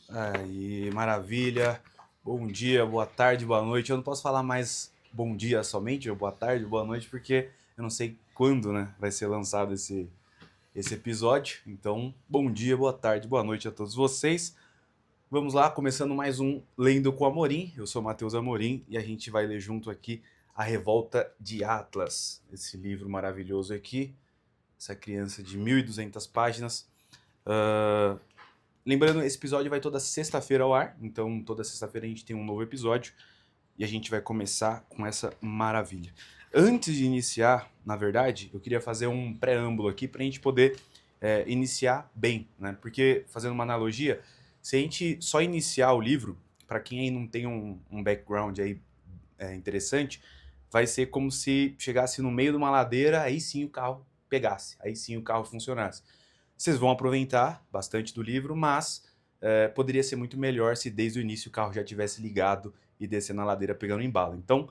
Aí, maravilha. Bom dia, boa tarde, boa noite. Eu não posso falar mais bom dia somente, ou boa tarde, boa noite, porque eu não sei quando, né, vai ser lançado esse episódio. Então, bom dia, boa tarde, boa noite a todos vocês. Vamos lá, começando mais um Lendo com Amorim. Eu sou Matheus Amorim e a gente vai ler junto aqui A Revolta de Atlas, esse livro maravilhoso aqui, essa criança de 1.200 páginas. Lembrando, esse episódio vai toda sexta-feira ao ar, então toda sexta-feira a gente tem um novo episódio e a gente vai começar com essa maravilha. Antes de iniciar, na verdade, eu queria fazer um preâmbulo aqui para a gente poder iniciar bem, né? Porque, fazendo uma analogia, se a gente só iniciar o livro, para quem aí não tem um background aí interessante, vai ser como se chegasse no meio de uma ladeira, aí sim o carro pegasse, aí sim o carro funcionasse. Vocês vão aproveitar bastante do livro, mas poderia ser muito melhor se desde o início o carro já tivesse ligado e descendo a ladeira pegando embalo. Então,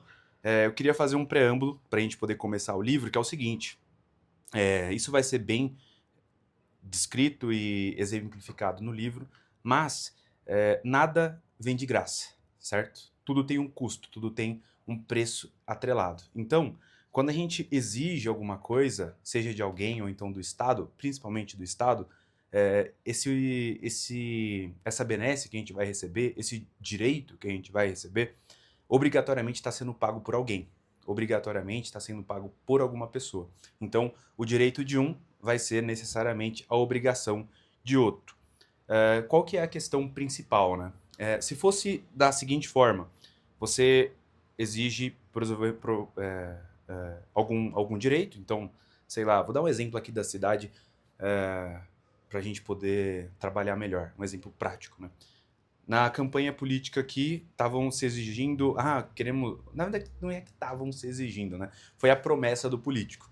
eu queria fazer um preâmbulo para a gente poder começar o livro, que é o seguinte. Isso vai ser bem descrito e exemplificado no livro, mas nada vem de graça, certo? Tudo tem um custo, tudo tem um preço atrelado. Então, quando a gente exige alguma coisa, seja de alguém ou então do Estado, principalmente do Estado, essa benesse que a gente vai receber, esse direito que a gente vai receber, obrigatoriamente está sendo pago por alguém. Obrigatoriamente está sendo pago por alguma pessoa. Então, o direito de um vai ser necessariamente a obrigação de outro. Qual que é a questão principal, né? Se fosse da seguinte forma, você exige, por exemplo, algum direito, então, sei lá, vou dar um exemplo aqui da cidade para a gente poder trabalhar melhor, um exemplo prático, né? Na campanha política aqui, estavam se exigindo. Queremos. Na verdade, não é que estavam se exigindo, né? Foi a promessa do político.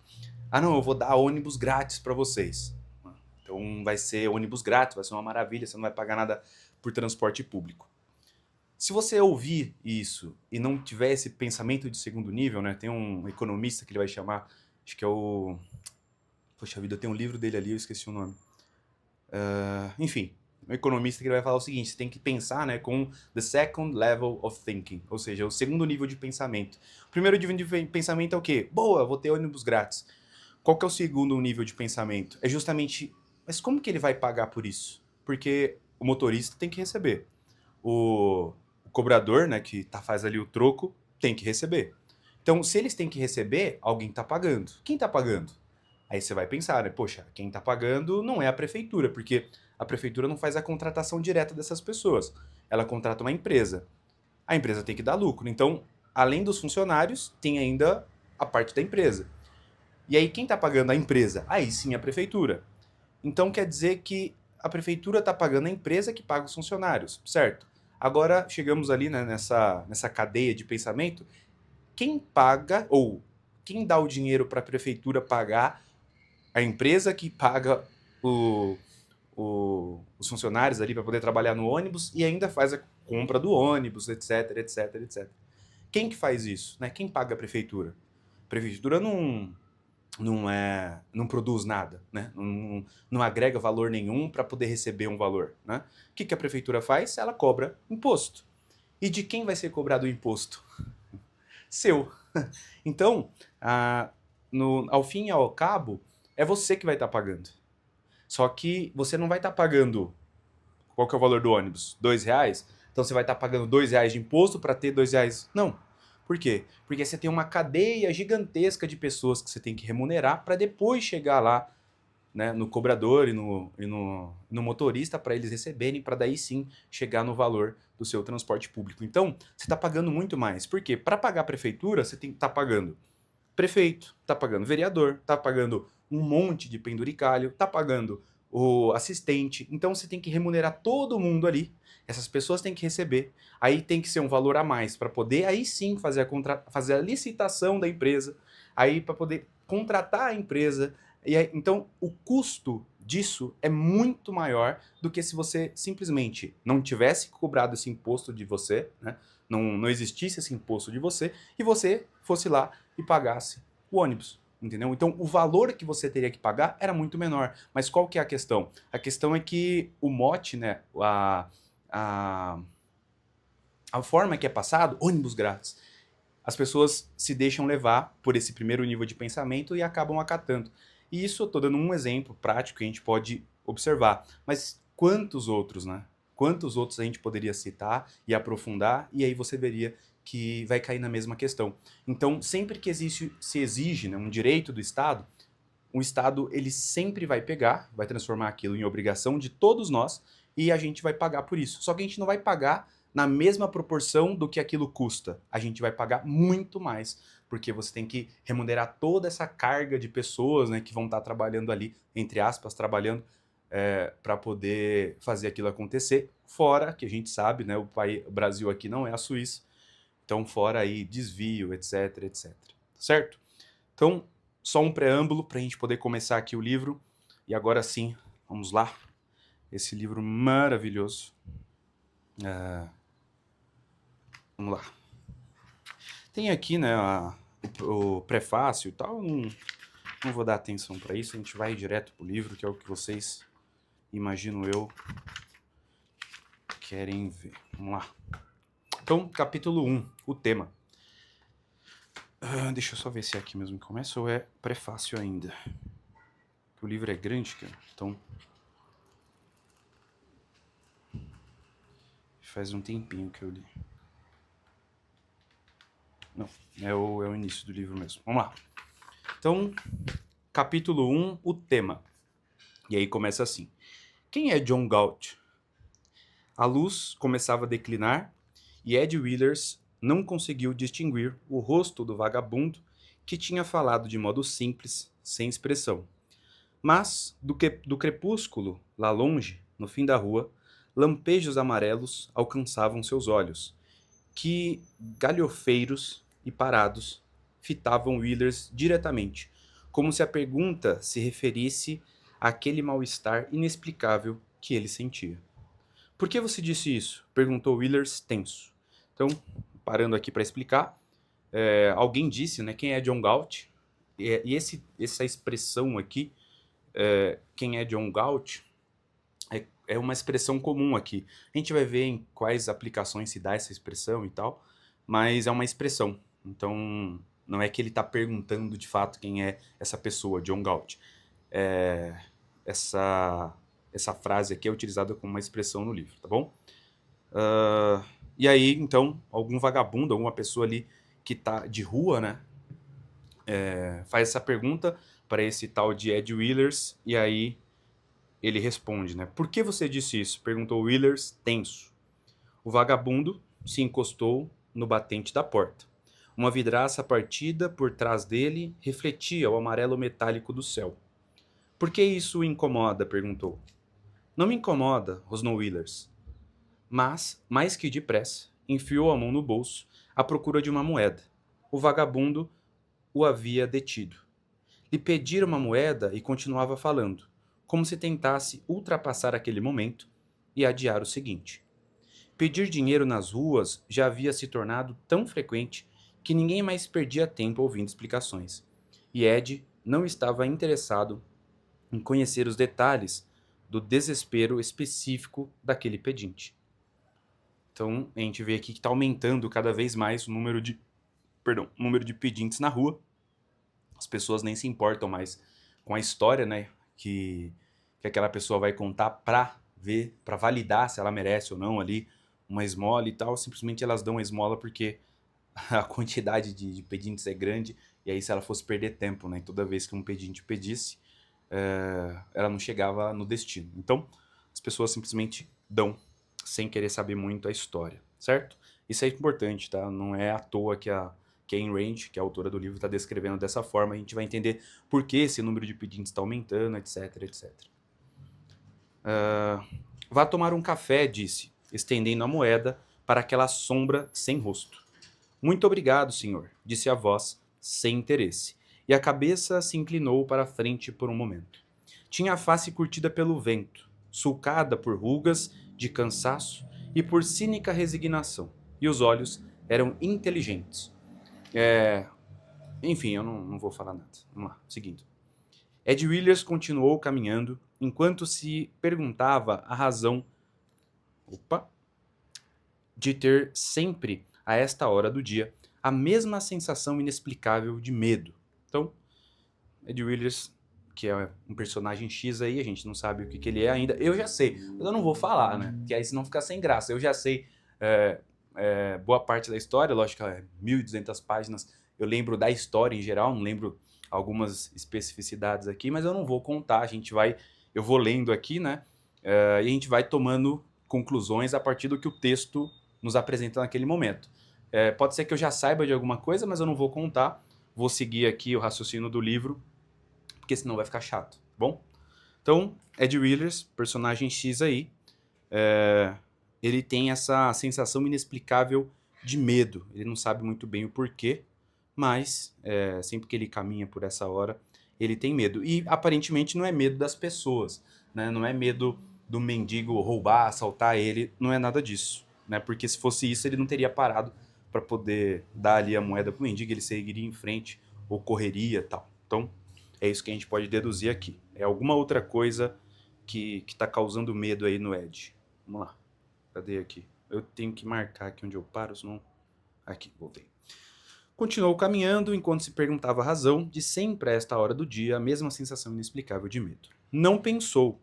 Não, eu vou dar ônibus grátis para vocês. Então vai ser ônibus grátis, vai ser uma maravilha, você não vai pagar nada por transporte público. Se você ouvir isso e não tiver esse pensamento de segundo nível, né? Tem um economista que ele vai chamar, acho que é o. Poxa vida, eu tenho um livro dele ali, eu esqueci o nome. Enfim, um economista que vai falar o seguinte: você tem que pensar, né, com the second level of thinking, ou seja, o segundo nível de pensamento. O primeiro nível de pensamento é o quê? Boa, vou ter ônibus grátis. Qual que é o segundo nível de pensamento? É justamente, mas como que ele vai pagar por isso? Porque o motorista tem que receber. O cobrador, né, que faz ali o troco, tem que receber. Então, se eles têm que receber, alguém está pagando. Quem está pagando? Aí você vai pensar, né? Poxa, quem está pagando não é a prefeitura, porque a prefeitura não faz a contratação direta dessas pessoas. Ela contrata uma empresa. A empresa tem que dar lucro. Então, além dos funcionários, tem ainda a parte da empresa. E aí, quem está pagando a empresa? Aí sim a prefeitura. Então, quer dizer que a prefeitura está pagando a empresa que paga os funcionários, certo? Agora, chegamos ali, né, nessa cadeia de pensamento. Quem paga, ou quem dá o dinheiro para a prefeitura pagar a empresa que paga os funcionários ali para poder trabalhar no ônibus e ainda faz a compra do ônibus, etc, etc, etc. Quem que faz isso? Né? Quem paga a prefeitura? A prefeitura não produz nada, né? Não agrega valor nenhum para poder receber um valor. Né? O que a prefeitura faz? Ela cobra imposto. E de quem vai ser cobrado o imposto? Seu. Então, ao fim e ao cabo, é você que vai estar pagando. Só que você não vai estar pagando. Qual que é o valor do ônibus? R$ 2? Então você vai estar pagando R$ 2 de imposto para ter R$ 2. Não. Por quê? Porque você tem uma cadeia gigantesca de pessoas que você tem que remunerar para depois chegar lá, né, no cobrador e no motorista para eles receberem, para daí sim chegar no valor do seu transporte público. Então, você está pagando muito mais. Por quê? Para pagar a prefeitura, você tem que estar pagando prefeito, tá pagando vereador, tá pagando um monte de penduricalho, tá pagando o assistente. Então você tem que remunerar todo mundo ali. Essas pessoas têm que receber. Aí tem que ser um valor a mais para poder aí sim fazer a licitação da empresa, aí para poder contratar a empresa. Então o custo disso é muito maior do que se você simplesmente não tivesse cobrado esse imposto de você, né? Não existisse esse imposto de você e você fosse lá e pagasse o ônibus. entendeu? Então, o valor que você teria que pagar era muito menor. Mas qual que é a questão? A questão é que o mote, né, a, a forma que é passado, ônibus grátis, as pessoas se deixam levar por esse primeiro nível de pensamento e acabam acatando. E isso eu estou dando um exemplo prático que a gente pode observar. Mas quantos outros, né? Quantos outros a gente poderia citar e aprofundar, e aí você veria que vai cair na mesma questão. Então, sempre que se exige, né, um direito do Estado, o Estado ele sempre vai pegar, vai transformar aquilo em obrigação de todos nós e a gente vai pagar por isso. Só que a gente não vai pagar na mesma proporção do que aquilo custa. A gente vai pagar muito mais, porque você tem que remunerar toda essa carga de pessoas, né, que vão estar trabalhando ali, entre aspas, trabalhando para poder fazer aquilo acontecer. Fora que a gente sabe, né, o Brasil aqui não é a Suíça, então fora aí desvio, etc, etc. Certo? Então, só um preâmbulo para a gente poder começar aqui o livro. E agora sim, vamos lá. Esse livro maravilhoso. Vamos lá. Tem aqui, né, o prefácio e tal. Não vou dar atenção para isso. A gente vai direto pro livro, que é o que vocês, imagino eu, querem ver. Vamos lá. Então, capítulo 1, o tema. Deixa eu só ver se é aqui mesmo que começa ou é prefácio ainda. O livro é grande, cara. Então, faz um tempinho que eu li. Não, é o início do livro mesmo. Vamos lá. Então, capítulo 1, o tema. E aí começa assim. Quem é John Galt? A luz começava a declinar e Ed Withers não conseguiu distinguir o rosto do vagabundo que tinha falado de modo simples, sem expressão. Mas, do crepúsculo, lá longe, no fim da rua, lampejos amarelos alcançavam seus olhos, que, galhofeiros e parados, fitavam Withers diretamente, como se a pergunta se referisse àquele mal-estar inexplicável que ele sentia. Por que você disse isso? Perguntou Withers tenso. Então, parando aqui para explicar, alguém disse, né, quem é John Galt, e essa expressão aqui, quem é John Galt, é uma expressão comum aqui. A gente vai ver em quais aplicações se dá essa expressão e tal, mas é uma expressão. Então, não é que ele está perguntando de fato quem é essa pessoa, John Galt. Essa frase aqui é utilizada como uma expressão no livro, tá bom? E aí, então, algum vagabundo, alguma pessoa ali que tá de rua, né, faz essa pergunta para esse tal de Ed Withers, e aí ele responde, né? Por que você disse isso? Perguntou Withers, tenso. O vagabundo se encostou no batente da porta. Uma vidraça partida por trás dele refletia o amarelo metálico do céu. Por que isso o incomoda? Perguntou. Não me incomoda, rosnou Withers. Mas, mais que depressa, enfiou a mão no bolso à procura de uma moeda. O vagabundo o havia detido. Lhe pedira uma moeda e continuava falando, como se tentasse ultrapassar aquele momento e adiar o seguinte. Pedir dinheiro nas ruas já havia se tornado tão frequente que ninguém mais perdia tempo ouvindo explicações. E Ed não estava interessado em conhecer os detalhes do desespero específico daquele pedinte. Então, a gente vê aqui que está aumentando cada vez mais o número de pedintes na rua. As pessoas nem se importam mais com a história, né, que aquela pessoa vai contar para ver, para validar se ela merece ou não ali uma esmola e tal. Simplesmente elas dão a esmola porque a quantidade de pedintes é grande, e aí se ela fosse perder tempo, né, toda vez que um pedinte pedisse, ela não chegava no destino. Então, as pessoas simplesmente dão, sem querer saber muito a história, certo? Isso é importante, tá? Não é à toa que a Ayn Rand, que é a autora do livro, está descrevendo dessa forma. A gente vai entender por que esse número de pedintes está aumentando, etc, etc. Vá tomar um café, disse, estendendo a moeda para aquela sombra sem rosto. Muito obrigado, senhor, disse a voz, sem interesse, e a cabeça se inclinou para a frente por um momento. Tinha a face curtida pelo vento, sulcada por rugas de cansaço e por cínica resignação, e os olhos eram inteligentes. Enfim, eu não vou falar nada. Vamos lá, seguindo. Ed Williams continuou caminhando enquanto se perguntava a razão de ter sempre, a esta hora do dia, a mesma sensação inexplicável de medo. Então, Ed Williams, que é um personagem X aí, a gente não sabe o que ele é ainda. Eu já sei, mas eu não vou falar, né? Porque aí senão fica sem graça. Eu já sei boa parte da história, lógico que é 1.200 páginas. Eu lembro da história em geral, não lembro algumas especificidades aqui, mas eu não vou contar. Eu vou lendo aqui, né? E a gente vai tomando conclusões a partir do que o texto nos apresenta naquele momento. Pode ser que eu já saiba de alguma coisa, mas eu não vou contar. Vou seguir aqui o raciocínio do livro, porque senão vai ficar chato, tá bom? Então, Ed Williams, personagem X aí, ele tem essa sensação inexplicável de medo. Ele não sabe muito bem o porquê, mas sempre que ele caminha por essa hora, ele tem medo. E aparentemente não é medo das pessoas, né? Não é medo do mendigo roubar, assaltar ele, não é nada disso, né? Porque se fosse isso, ele não teria parado para poder dar ali a moeda pro mendigo, ele seguiria em frente ou correria, tal. Então, é isso que a gente pode deduzir aqui. É alguma outra coisa que tá causando medo aí no Ed. Vamos lá. Cadê aqui? Eu tenho que marcar aqui onde eu paro, senão... Aqui, voltei. Continuou caminhando enquanto se perguntava a razão de sempre a esta hora do dia a mesma sensação inexplicável de medo. Não pensou.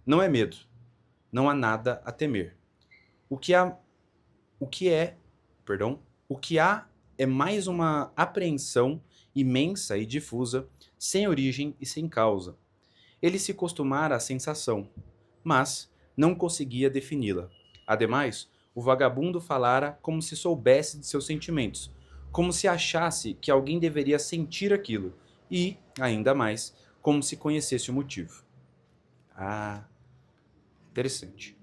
Não é medo. Não há nada a temer. O que há é mais uma apreensão imensa e difusa, sem origem e sem causa. Ele se costumara à sensação, mas não conseguia defini-la. Ademais, o vagabundo falara como se soubesse de seus sentimentos, como se achasse que alguém deveria sentir aquilo, e, ainda mais, como se conhecesse o motivo. Ah, interessante.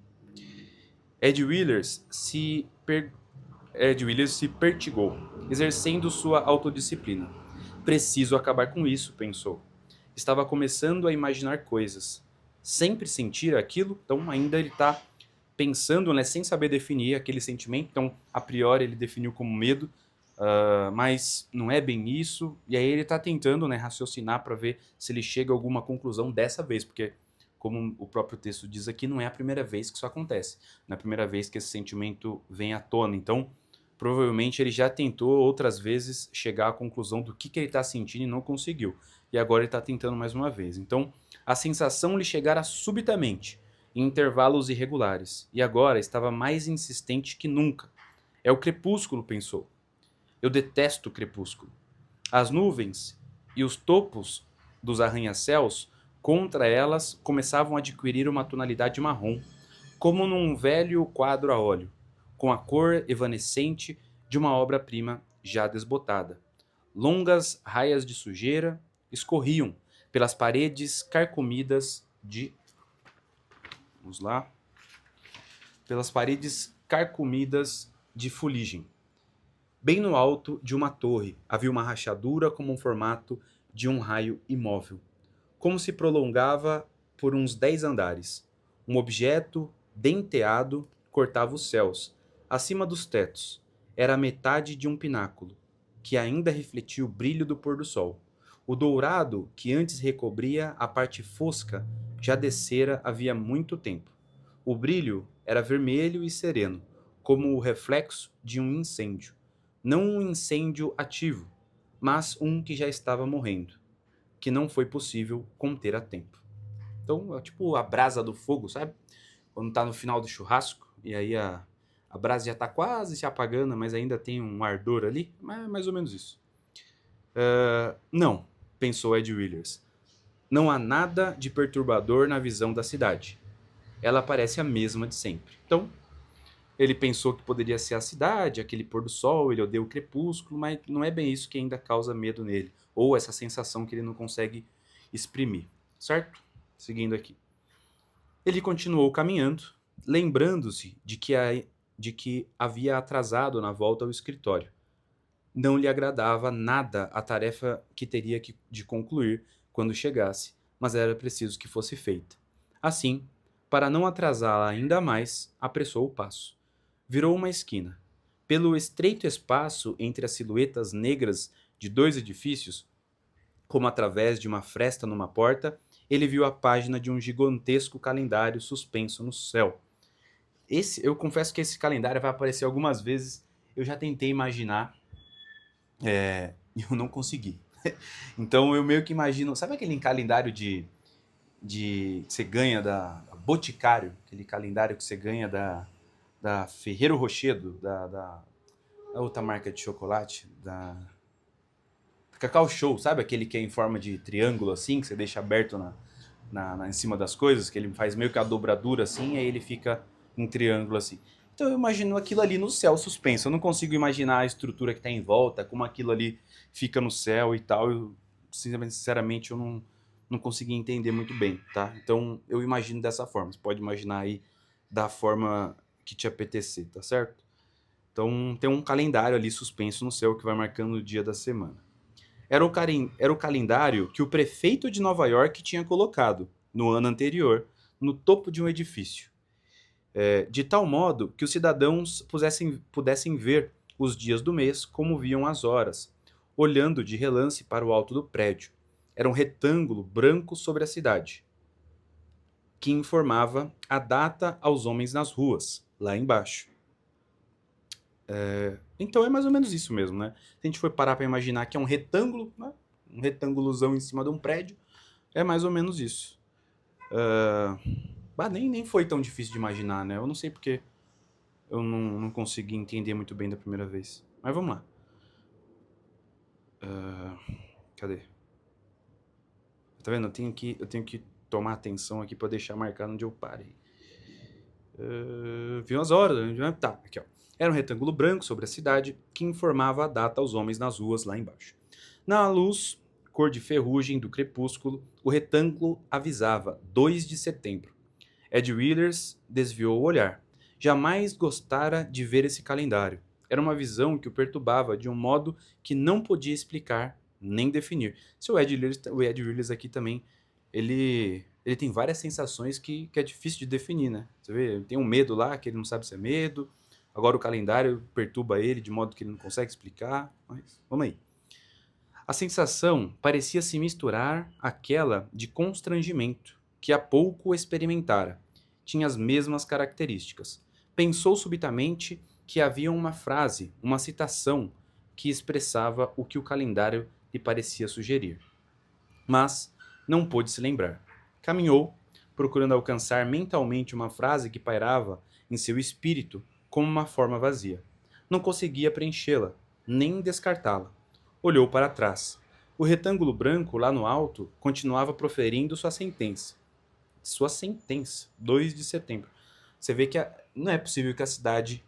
Ed Williams se pertigou, exercendo sua autodisciplina. Preciso acabar com isso, pensou. Estava começando a imaginar coisas. Sempre sentir aquilo, então ainda ele está pensando, né, sem saber definir aquele sentimento. Então, a priori, ele definiu como medo, mas não é bem isso. E aí ele está tentando, né, raciocinar para ver se ele chega a alguma conclusão dessa vez, porque, como o próprio texto diz aqui, não é a primeira vez que isso acontece. Não é a primeira vez que esse sentimento vem à tona. Então, provavelmente ele já tentou outras vezes chegar à conclusão do que ele está sentindo e não conseguiu. E agora ele está tentando mais uma vez. Então, a sensação lhe chegara subitamente, em intervalos irregulares, e agora estava mais insistente que nunca. É o crepúsculo, pensou. Eu detesto o crepúsculo. As nuvens e os topos dos arranha-céus contra elas começavam a adquirir uma tonalidade marrom, como num velho quadro a óleo, com a cor evanescente de uma obra-prima já desbotada. Longas raias de sujeira escorriam pelas paredes carcomidas de... Vamos lá. Pelas paredes carcomidas de fuligem. Bem no alto de uma torre havia uma rachadura como um formato de um raio imóvel, como se prolongava por uns 10 andares. Um objeto denteado cortava os céus, acima dos tetos. Era a metade de um pináculo, que ainda refletia o brilho do pôr do sol. O dourado, que antes recobria a parte fosca, já descera havia muito tempo. O brilho era vermelho e sereno, como o reflexo de um incêndio. Não um incêndio ativo, mas um que já estava morrendo, que não foi possível conter a tempo. Então, é tipo a brasa do fogo, sabe? Quando tá no final do churrasco, e aí a brasa já tá quase se apagando, mas ainda tem um ardor ali. É mais ou menos isso. Não, pensou Ed Williams. Não há nada de perturbador na visão da cidade. Ela parece a mesma de sempre. Então, ele pensou que poderia ser a cidade, aquele pôr do sol, ele odeia o crepúsculo, mas não é bem isso que ainda causa medo nele. Ou essa sensação que ele não consegue exprimir. Certo? Seguindo aqui. Ele continuou caminhando, lembrando-se de que havia atrasado na volta ao escritório. Não lhe agradava nada a tarefa que teria de concluir quando chegasse, mas era preciso que fosse feita. Assim, para não atrasá-la ainda mais, apressou o passo. Virou uma esquina. Pelo estreito espaço entre as silhuetas negras de 2 edifícios, como através de uma fresta numa porta, ele viu a página de um gigantesco calendário suspenso no céu. Eu confesso que esse calendário vai aparecer algumas vezes. Eu já tentei imaginar, e eu não consegui. Então eu meio que imagino, sabe aquele calendário que você ganha da Boticário, aquele calendário que você ganha da Ferrero Rocher, da outra marca de chocolate, da Cacau Show, sabe aquele que é em forma de triângulo assim, que você deixa aberto em cima das coisas, que ele faz meio que a dobradura assim, aí ele fica em triângulo assim. Então eu imagino aquilo ali no céu suspenso. Eu não consigo imaginar a estrutura que está em volta, como aquilo ali fica no céu e tal. Sinceramente, eu não consegui entender muito bem, tá? Então eu imagino dessa forma. Você pode imaginar aí da forma que te apetecer, tá certo? Então tem um calendário ali suspenso no céu que vai marcando o dia da semana. Era o calendário que o prefeito de Nova York tinha colocado, no ano anterior, no topo de um edifício, de tal modo que os cidadãos pudessem ver os dias do mês como viam as horas, olhando de relance para o alto do prédio. Era um retângulo branco sobre a cidade, que informava a data aos homens nas ruas, lá embaixo. Então é mais ou menos isso mesmo, né? Se a gente for parar para imaginar que é um retângulo, né? Um retângulozão em cima de um prédio, é mais ou menos isso. Nem foi tão difícil de imaginar, né? Eu não sei porque eu não consegui entender muito bem da primeira vez. Mas vamos lá. Cadê? Tá vendo? Eu tenho que tomar atenção aqui para deixar marcado onde eu parei. Viu as horas? Tá, aqui ó. Era um retângulo branco sobre a cidade que informava a data aos homens nas ruas lá embaixo. Na luz, cor de ferrugem do crepúsculo, o retângulo avisava 2 de setembro. Ed Withers desviou o olhar. Jamais gostara de ver esse calendário. Era uma visão que o perturbava de um modo que não podia explicar nem definir. O Ed Withers aqui também, ele tem várias sensações que é difícil de definir, né? Você vê, ele tem um medo lá que ele não sabe se é medo. Agora o calendário perturba ele de modo que ele não consegue explicar. Mas vamos aí. A sensação parecia se misturar àquela de constrangimento que há pouco experimentara. Tinha as mesmas características. Pensou subitamente que havia uma frase, uma citação, que expressava o que o calendário lhe parecia sugerir. Mas não pôde se lembrar. Caminhou, procurando alcançar mentalmente uma frase que pairava em seu espírito como uma forma vazia. Não conseguia preenchê-la, nem descartá-la. Olhou para trás. O retângulo branco, lá no alto, continuava proferindo sua sentença. Sua sentença, 2 de setembro. Você vê que não é possível que a cidade,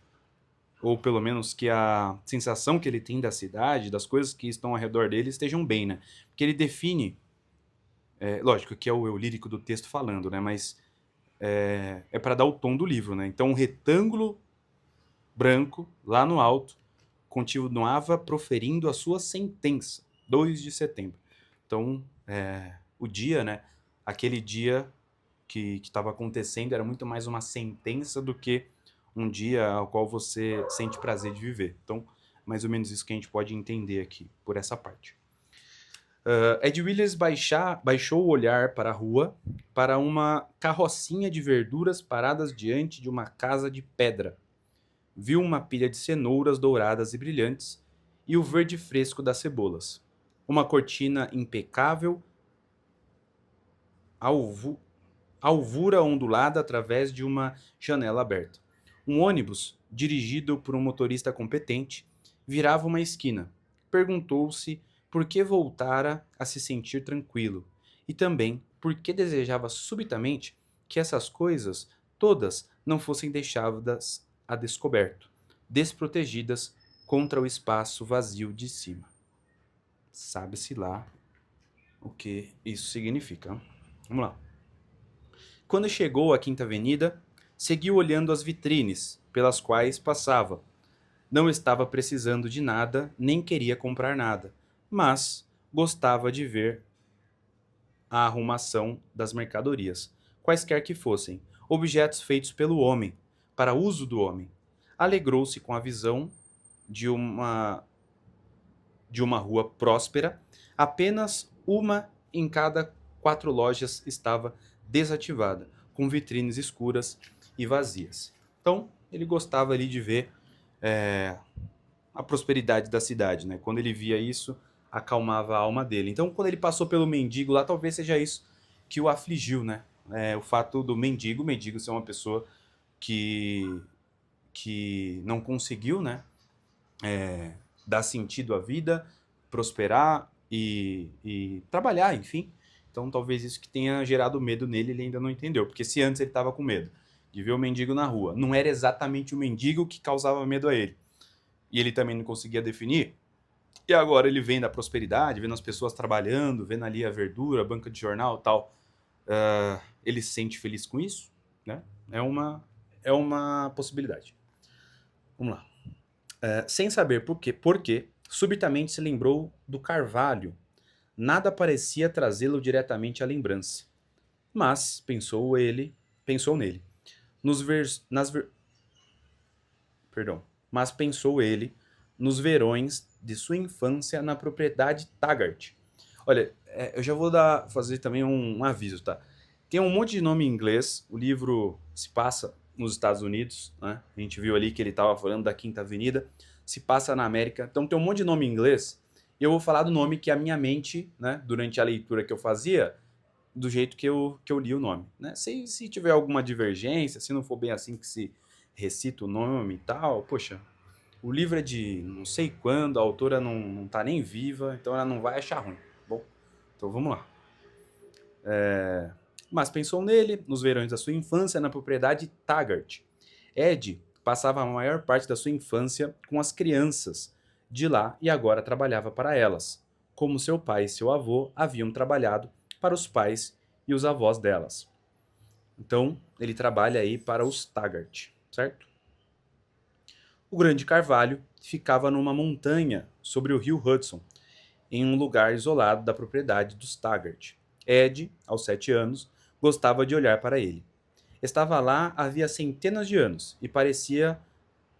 ou pelo menos que a sensação que ele tem da cidade, das coisas que estão ao redor dele, estejam bem, né? Porque ele define, lógico que é o eu lírico do texto falando, né? Mas é para dar o tom do livro, né? Então, um retângulo branco, lá no alto, continuava proferindo a sua sentença, 2 de setembro. Então, o dia, né? Aquele dia que estava acontecendo era muito mais uma sentença do que um dia ao qual você sente prazer de viver. Então, mais ou menos isso que a gente pode entender aqui, por essa parte. Ed Williams baixou o olhar para a rua, para uma carrocinha de verduras paradas diante de uma casa de pedra. Viu uma pilha de cenouras douradas e brilhantes e o verde fresco das cebolas. Uma cortina impecável, alvura ondulada através de uma janela aberta. Um ônibus, dirigido por um motorista competente, virava uma esquina. Perguntou-se por que voltara a se sentir tranquilo e também por que desejava subitamente que essas coisas todas não fossem deixadas a descoberto, desprotegidas contra o espaço vazio de cima. Sabe-se lá o que isso significa. Vamos lá. Quando chegou à Quinta Avenida, seguiu olhando as vitrines pelas quais passava. Não estava precisando de nada, nem queria comprar nada, mas gostava de ver a arrumação das mercadorias, quaisquer que fossem, objetos feitos pelo homem, para uso do homem. Alegrou-se com a visão de de uma rua próspera, apenas uma em cada 4 lojas estava desativada, com vitrines escuras e vazias. Então, ele gostava ali de ver a prosperidade da cidade, né? Quando ele via isso, acalmava a alma dele. Então, quando ele passou pelo mendigo lá, talvez seja isso que o afligiu, né? O fato do o mendigo ser uma pessoa que, que não conseguiu, né? Dar sentido à vida, prosperar e trabalhar, enfim. Então, talvez isso que tenha gerado medo nele, ele ainda não entendeu. Porque se antes ele estava com medo de ver o mendigo na rua, não era exatamente o mendigo que causava medo a ele. E ele também não conseguia definir. E agora ele vem da prosperidade, vendo as pessoas trabalhando, vendo ali a verdura, a banca de jornal e tal. Ele se sente feliz com isso, né? É uma possibilidade. Vamos lá. Sem saber por quê, subitamente se lembrou do carvalho. Nada parecia trazê-lo diretamente à lembrança. Mas, pensou nele. Nos vers, nas ver, perdão, mas pensou ele nos verões de sua infância na propriedade Taggart. Olha, eu já vou fazer também um aviso, tá? Tem um monte de nome em inglês, o livro se passa nos Estados Unidos, né? A gente viu ali que ele estava falando da Quinta Avenida, se passa na América, então tem um monte de nome em inglês, e eu vou falar do nome que a minha mente, né, durante a leitura que eu fazia, do jeito que eu li o nome, né? Se tiver alguma divergência, se não for bem assim que se recita o nome e tal, poxa, o livro é de não sei quando, a autora não tá nem viva, então ela não vai achar ruim. Bom, então vamos lá. Mas pensou nele, nos verões da sua infância, na propriedade Taggart. Ed passava a maior parte da sua infância com as crianças de lá e agora trabalhava para elas, como seu pai e seu avô haviam trabalhado para os pais e os avós delas. Então, ele trabalha aí para os Taggart, certo? O Grande Carvalho ficava numa montanha sobre o rio Hudson, em um lugar isolado da propriedade dos Taggart. Ed, aos 7 anos, gostava de olhar para ele. Estava lá havia centenas de anos e parecia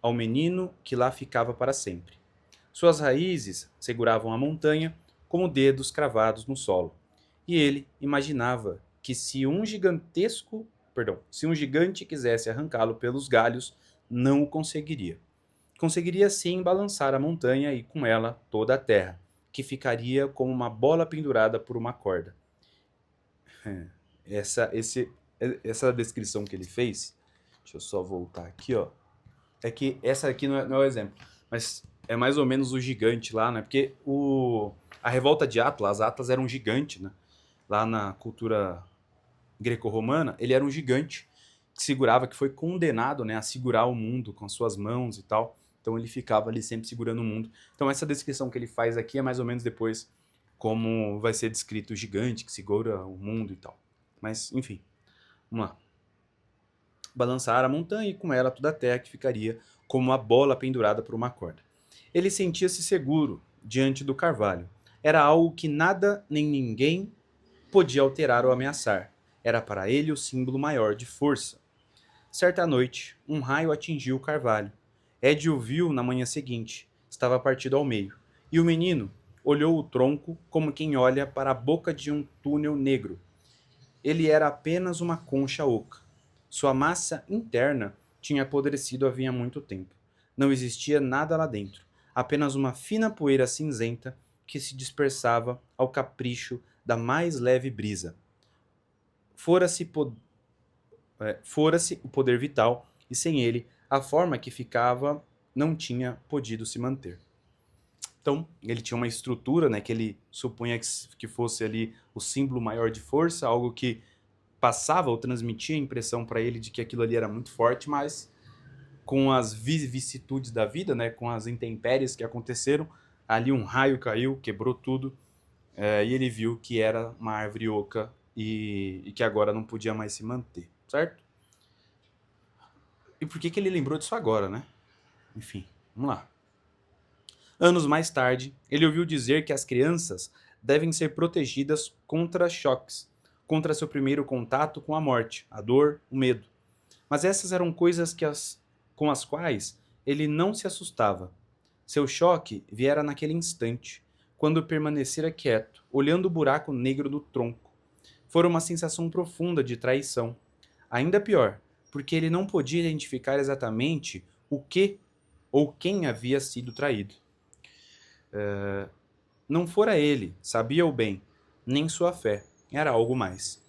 ao menino que lá ficava para sempre. Suas raízes seguravam a montanha como dedos cravados no solo, e ele imaginava que se um gigante quisesse arrancá-lo pelos galhos, não o conseguiria. Conseguiria sim balançar a montanha e com ela toda a terra, que ficaria como uma bola pendurada por uma corda. Essa, esse, essa descrição que ele fez, deixa eu só voltar aqui, ó. É que essa aqui não é o exemplo, mas é mais ou menos o gigante lá, né? Porque a revolta de Atlas era um gigante, né? Lá na cultura greco-romana, ele era um gigante que segurava, que foi condenado, né, a segurar o mundo com as suas mãos e tal. Então ele ficava ali sempre segurando o mundo. Então essa descrição que ele faz aqui é mais ou menos depois como vai ser descrito o gigante que segura o mundo e tal. Mas, enfim, vamos lá. Balançar a montanha e com ela toda a terra que ficaria como uma bola pendurada por uma corda. Ele sentia-se seguro diante do carvalho. Era algo que nada nem ninguém podia alterar ou ameaçar. Era para ele o símbolo maior de força. Certa noite, um raio atingiu o carvalho. Ed o viu na manhã seguinte. Estava partido ao meio. E o menino olhou o tronco como quem olha para a boca de um túnel negro. Ele era apenas uma concha oca. Sua massa interna tinha apodrecido havia muito tempo. Não existia nada lá dentro, apenas uma fina poeira cinzenta que se dispersava ao capricho da mais leve brisa. Fora-se o poder vital, e sem ele, a forma que ficava não tinha podido se manter. Então, ele tinha uma estrutura, né, que ele supunha que fosse ali o símbolo maior de força, algo que passava ou transmitia a impressão para ele de que aquilo ali era muito forte, mas com as vicissitudes da vida, né, com as intempéries que aconteceram, ali um raio caiu, quebrou tudo, e ele viu que era uma árvore oca e que agora não podia mais se manter, certo? E por que ele lembrou disso agora, né? Enfim, vamos lá. Anos mais tarde, ele ouviu dizer que as crianças devem ser protegidas contra choques, contra seu primeiro contato com a morte, a dor, o medo. Mas essas eram coisas com as quais ele não se assustava. Seu choque viera naquele instante, quando permanecera quieto, olhando o buraco negro do tronco. Fora uma sensação profunda de traição. Ainda pior, porque ele não podia identificar exatamente o que ou quem havia sido traído. Não fora ele, sabia-o bem, nem sua fé, era algo mais.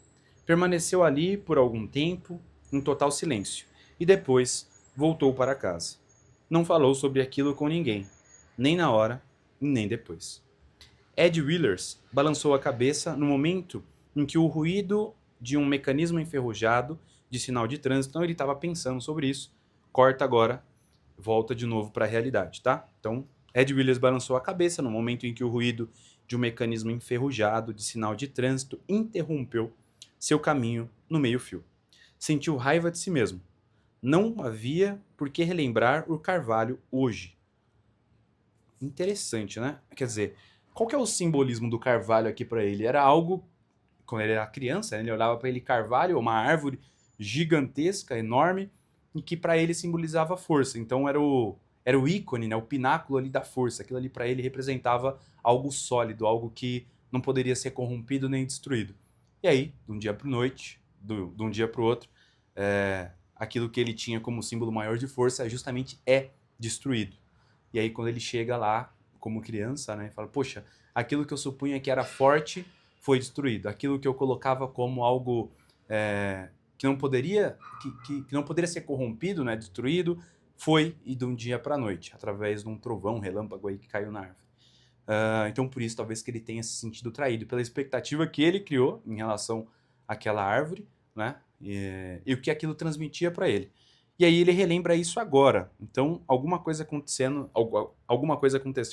Permaneceu ali por algum tempo, em total silêncio, e depois voltou para casa. Não falou sobre aquilo com ninguém, nem na hora, nem depois. Ed Willers balançou a cabeça no momento em que o ruído de um mecanismo enferrujado de sinal de trânsito, então ele estava pensando sobre isso, corta agora, volta de novo para a realidade, tá? Então, Ed Willers balançou a cabeça no momento em que o ruído de um mecanismo enferrujado de sinal de trânsito interrompeu seu caminho no meio-fio. Sentiu raiva de si mesmo. Não havia por que relembrar o Carvalho hoje. Interessante, né? Quer dizer, qual que é o simbolismo do Carvalho aqui para ele? Era algo, quando ele era criança, né, ele olhava para ele Carvalho, uma árvore gigantesca, enorme, e que para ele simbolizava força. Então era o ícone, né, o pináculo ali da força. Aquilo ali para ele representava algo sólido, algo que não poderia ser corrompido nem destruído. E aí, de um dia para noite, de um dia para o outro, aquilo que ele tinha como símbolo maior de força justamente é destruído. E aí quando ele chega lá, como criança, né, fala, poxa, aquilo que eu supunha que era forte foi destruído. Aquilo que eu colocava como algo que não poderia que não poderia ser corrompido, né, destruído, foi e de um dia para a noite, através de um trovão, um relâmpago aí que caiu na árvore. Então por isso talvez que ele tenha se sentido traído pela expectativa que ele criou em relação àquela árvore, né, e o que aquilo transmitia para ele. E aí ele relembra isso agora. Então alguma coisa aconteceu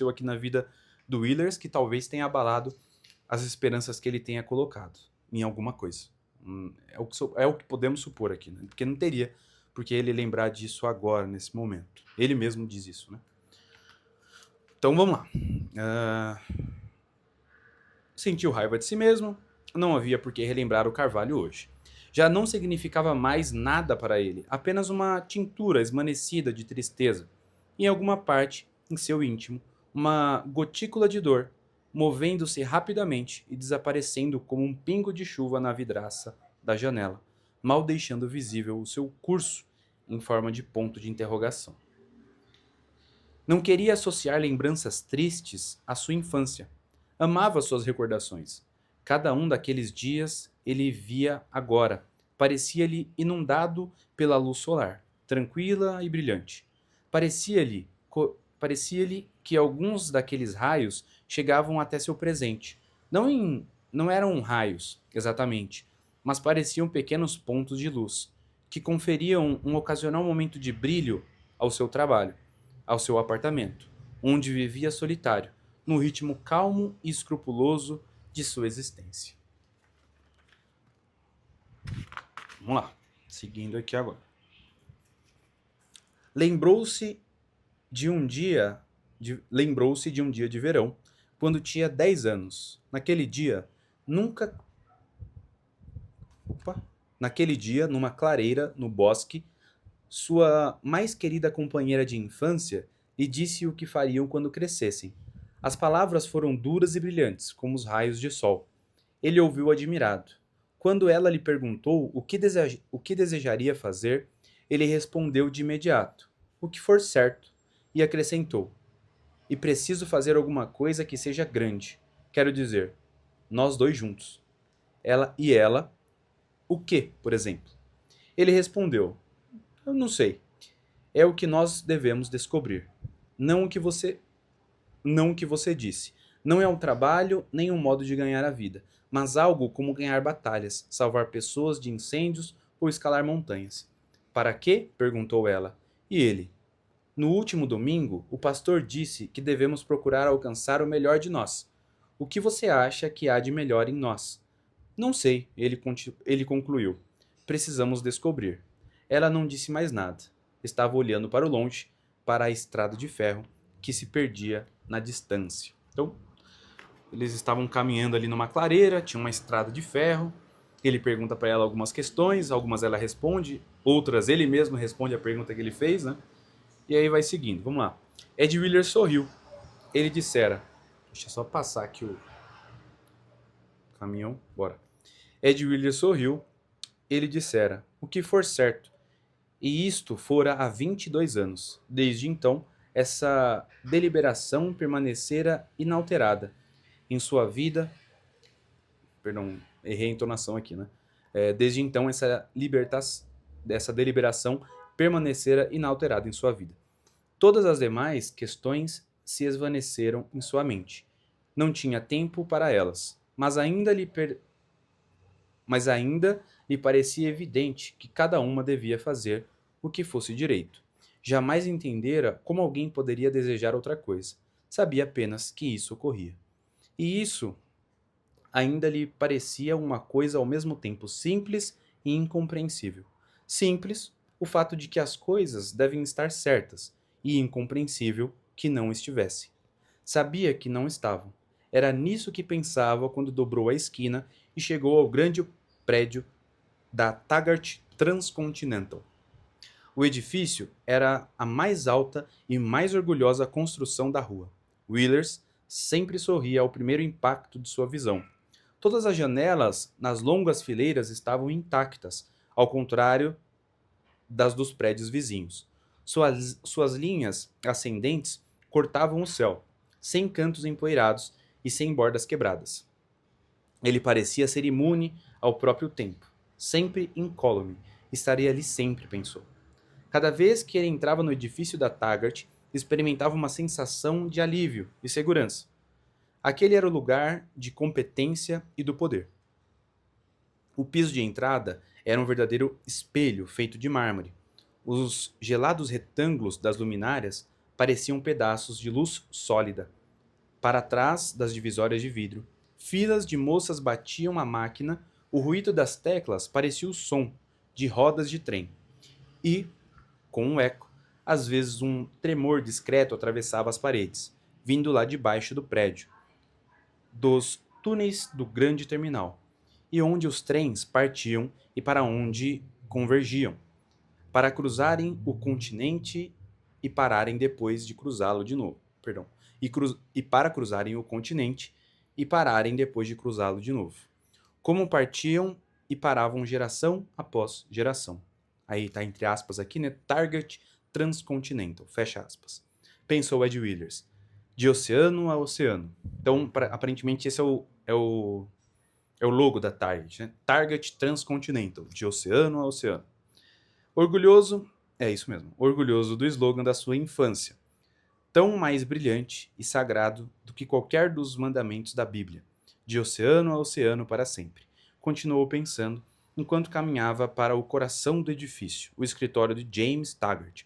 aqui na vida do Willers que talvez tenha abalado as esperanças que ele tenha colocado em alguma coisa. É o que podemos supor aqui, né? Porque não teria porque ele lembrar disso agora, nesse momento. Ele mesmo diz isso, né? Então vamos lá. Sentiu raiva de si mesmo, não havia por que relembrar o Carvalho hoje. Já não significava mais nada para ele, apenas uma tintura esmanecida de tristeza. Em alguma parte, em seu íntimo, uma gotícula de dor, movendo-se rapidamente e desaparecendo como um pingo de chuva na vidraça da janela, mal deixando visível o seu curso em forma de ponto de interrogação. Não queria associar lembranças tristes à sua infância. Amava suas recordações. Cada um daqueles dias ele via agora. Parecia-lhe inundado pela luz solar, tranquila e brilhante. Parecia-lhe que alguns daqueles raios chegavam até seu presente. Não eram raios, exatamente, mas pareciam pequenos pontos de luz, que conferiam um ocasional momento de brilho ao seu trabalho, ao seu apartamento, onde vivia solitário, no ritmo calmo e escrupuloso de sua existência. Vamos lá, seguindo aqui agora. Lembrou-se de um dia de verão, quando tinha 10 anos. Naquele dia, numa clareira no bosque, sua mais querida companheira de infância lhe disse o que fariam quando crescessem. As palavras foram duras e brilhantes, como os raios de sol. Ele ouviu admirado. Quando ela lhe perguntou o que desejaria fazer, ele respondeu de imediato: o que for certo, e acrescentou: e preciso fazer alguma coisa que seja grande. Quero dizer, nós dois juntos. Ela, o que, por exemplo? Ele respondeu: eu não sei. É o que nós devemos descobrir. Não o que você disse. Não é um trabalho nem um modo de ganhar a vida, mas algo como ganhar batalhas, salvar pessoas de incêndios ou escalar montanhas. Para quê? Perguntou ela. E ele: no último domingo, o pastor disse que devemos procurar alcançar o melhor de nós. O que você acha que há de melhor em nós? Não sei, ele concluiu. Precisamos descobrir. Ela não disse mais nada. Estava olhando para o longe, para a estrada de ferro que se perdia na distância. Então, eles estavam caminhando ali numa clareira, tinha uma estrada de ferro. Ele pergunta para ela algumas questões, algumas ela responde, outras ele mesmo responde a pergunta que ele fez, né? E aí vai seguindo, vamos lá. Ed Willers sorriu. Ele dissera: Deixa eu só passar aqui o caminhão. Bora. Ed Williams sorriu. Ele dissera: o que for certo. E isto fora há 22 anos. Desde então, essa deliberação permanecera inalterada em sua vida. Perdão, errei a entonação aqui, né? Desde então, essa deliberação permanecera inalterada em sua vida. Todas as demais questões se esvaneceram em sua mente. Não tinha tempo para elas, mas ainda lhe parecia evidente que cada uma devia fazer o que fosse direito. Jamais entendera como alguém poderia desejar outra coisa. Sabia apenas que isso ocorria. E isso ainda lhe parecia uma coisa ao mesmo tempo simples e incompreensível. Simples, o fato de que as coisas devem estar certas, e incompreensível que não estivessem. Sabia que não estavam. Era nisso que pensava quando dobrou a esquina e chegou ao grande prédio da Taggart Transcontinental. O edifício era a mais alta e mais orgulhosa construção da rua. Willers sempre sorria ao primeiro impacto de sua visão. Todas as janelas nas longas fileiras estavam intactas, ao contrário das dos prédios vizinhos. Suas linhas ascendentes cortavam o céu, sem cantos empoeirados e sem bordas quebradas. Ele parecia ser imune ao próprio tempo, sempre incólume. Estaria ali sempre, pensou. Cada vez que ele entrava no edifício da Taggart, experimentava uma sensação de alívio e segurança. Aquele era o lugar de competência e do poder. O piso de entrada era um verdadeiro espelho feito de mármore. Os gelados retângulos das luminárias pareciam pedaços de luz sólida. Para trás das divisórias de vidro, filas de moças batiam a máquina, o ruído das teclas parecia o som de rodas de trem. E, com um eco, às vezes um tremor discreto atravessava as paredes, vindo lá de baixo do prédio, dos túneis do grande terminal, e onde os trens partiam e para onde convergiam, para cruzarem o continente e pararem depois de cruzá-lo de novo. Perdão. E para cruzarem o continente e pararem depois de cruzá-lo de novo. Como partiam e paravam geração após geração. Aí tá entre aspas aqui, né? Target Transcontinental, fecha aspas. Pensou Ed Williams. De oceano a oceano. Então, aparentemente, esse é o logo da Target, né? Target Transcontinental, de oceano a oceano. Orgulhoso, é isso mesmo, orgulhoso do slogan da sua infância. Tão mais brilhante e sagrado do que qualquer dos mandamentos da Bíblia. De oceano a oceano para sempre. Continuou pensando, enquanto caminhava para o coração do edifício, o escritório de James Taggart,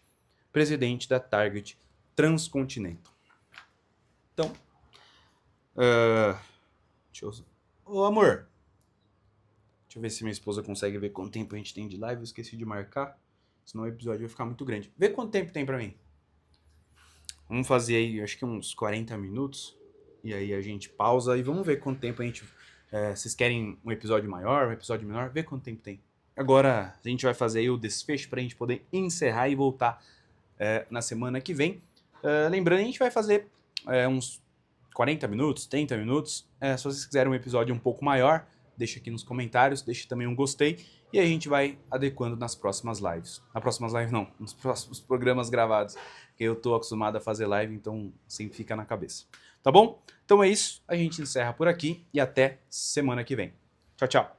presidente da Target Transcontinental. Então, Ô, amor, deixa eu ver se minha esposa consegue ver quanto tempo a gente tem de live. Eu esqueci de marcar, senão o episódio vai ficar muito grande. Vê quanto tempo tem pra mim. Vamos fazer aí, acho que uns 40 minutos. E aí a gente pausa e vamos ver quanto tempo a gente... vocês querem um episódio maior, um episódio menor? Vê quanto tempo tem. Agora a gente vai fazer aí o desfecho pra gente poder encerrar e voltar na semana que vem. Lembrando, a gente vai fazer uns 40 minutos, 30 minutos. Se vocês quiserem um episódio um pouco maior, deixa aqui nos comentários, deixa também um gostei. E a gente vai adequando nas próximas lives. Nas próximas lives não, nos próximos programas gravados. Porque eu tô acostumado a fazer live, então sempre fica na cabeça. Tá bom? Então é isso, a gente encerra por aqui e até semana que vem. Tchau, tchau.